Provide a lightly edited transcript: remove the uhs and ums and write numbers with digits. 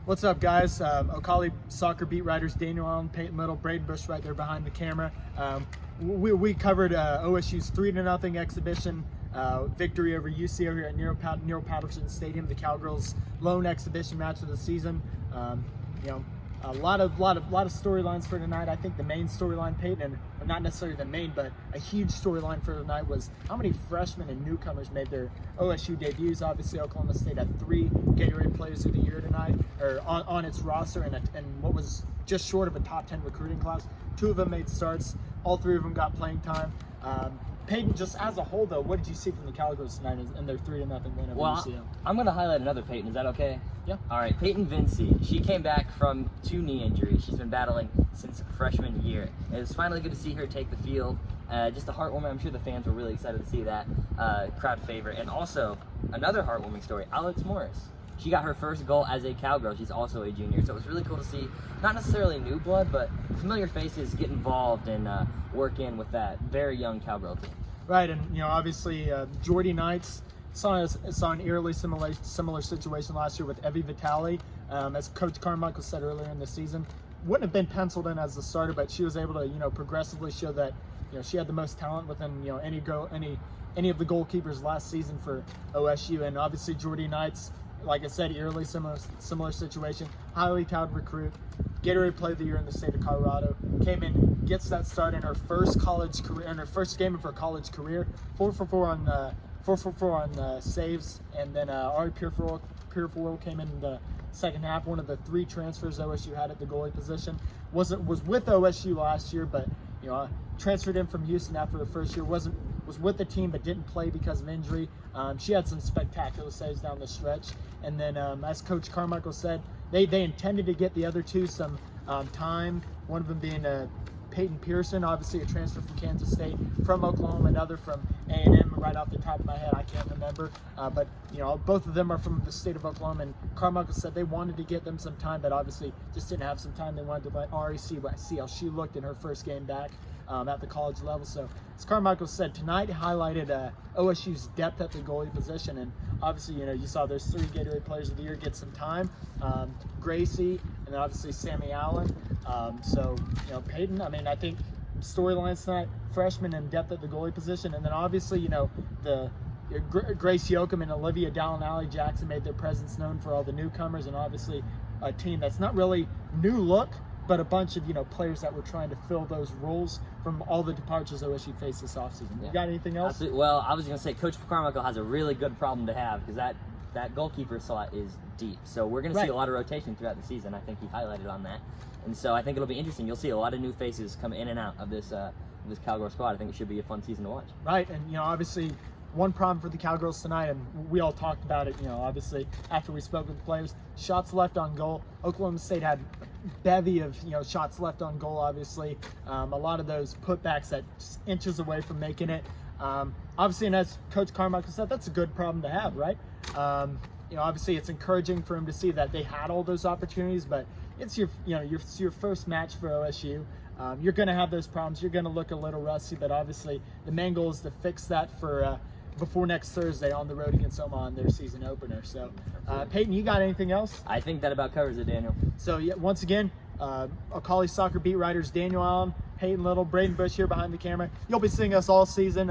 What's up, guys? Cowgirl Soccer beat writers Daniel Allen, Payton Little, Braden Bush right there behind the camera. We covered OSU's 3-0 exhibition victory over UCO here at Neil Patterson Stadium, the Cowgirls' lone exhibition match of the season. A lot of storylines for tonight. I think the main storyline, Payton, or not necessarily the main, but a huge storyline for tonight was how many freshmen and newcomers made their OSU debuts. Obviously, Oklahoma State had 3 Gatorade Players of the Year tonight, or on its roster, and what was just short of a top 10 recruiting class. 2 of them made starts. All 3 of them got playing time. Payton, just as a whole, though, what did you see from the Cowgirls tonight in their 3-0 win over UCO? I'm going to highlight another Payton. Is that okay? Yeah. All right, Payton Vinci. She came back from 2 knee injuries. She's been battling since freshman year. It was finally good to see her take the field. Just a heartwarming. I'm sure the fans were really excited to see that crowd favorite. And also, another heartwarming story, Alex Morris. She got her first goal as a Cowgirl. She's also a junior, so it was really cool to see not necessarily new blood, but familiar faces get involved and work in with that very young Cowgirl team. Right, and obviously Jordy Knights saw an eerily similar situation last year with Evie Vitale. As Coach Carmichael said earlier in the season, wouldn't have been penciled in as the starter, but she was able to progressively show that she had the most talent within any of the goalkeepers last season for OSU. And obviously Jordy Knights, like I said, eerily similar situation. Highly touted recruit, Gatorade Player of the Year in the state of Colorado. Came in, gets that start in her first college career, in her first game of her college career. 4 for 4 on saves, and then Ari Purifoyle came in the second half. One of the 3 transfers OSU had at the goalie position. Was with OSU last year, but transferred in from Houston after her first year. Was with the team but didn't play because of injury. She had some spectacular saves down the stretch. And then, as Coach Carmichael said, they intended to get the other 2 some time. One of them being Peyton Pearson, obviously a transfer from Kansas State, from Oklahoma, another from A&M. Right off the top of my head, I can't remember. But both of them are from the state of Oklahoma. And Carmichael said they wanted to get them some time, but obviously just didn't have some time. They wanted to let Ari see how she looked in her first game back at the college level. So, as Carmichael said, tonight highlighted OSU's depth at the goalie position. And obviously, you saw those 3 Gatorade Players of the Year get some time. Gracie, and then obviously Sammy Allen. Payton, I think storylines tonight, freshman and depth at the goalie position. And then obviously, Grace Yoakum and Olivia Dallin Jackson made their presence known for all the newcomers, and obviously a team that's not really new look, but a bunch of players that were trying to fill those roles from all the departures OSU faced this offseason. You got anything else? Absolutely. Well, I was going to say Coach Carmichael has a really good problem to have, because that goalkeeper slot is deep. So we're going to see a lot of rotation throughout the season. I think he highlighted on that. And so I think it'll be interesting. You'll see a lot of new faces come in and out of this Cowgirl squad. I think it should be a fun season to watch. Right, and obviously one problem for the Cowgirls tonight, and we all talked about it, obviously after we spoke with the players, shots left on goal. Oklahoma State had a bevy of shots left on goal, obviously. A lot of those putbacks that just inches away from making it. Obviously, and as Coach Carmichael said, that's a good problem to have, right? Obviously it's encouraging for him to see that they had all those opportunities, but it's your first match for OSU. You're going to have those problems. You're going to look a little rusty, but obviously the main goal is to fix that for before next Thursday on the road against Omaha in their season opener. So, Payton, you got anything else? I think that about covers it, Daniel. So, once again, Cowgirl Soccer beat writers Daniel Allen, Payton Little, Braden Bush here behind the camera. You'll be seeing us all season.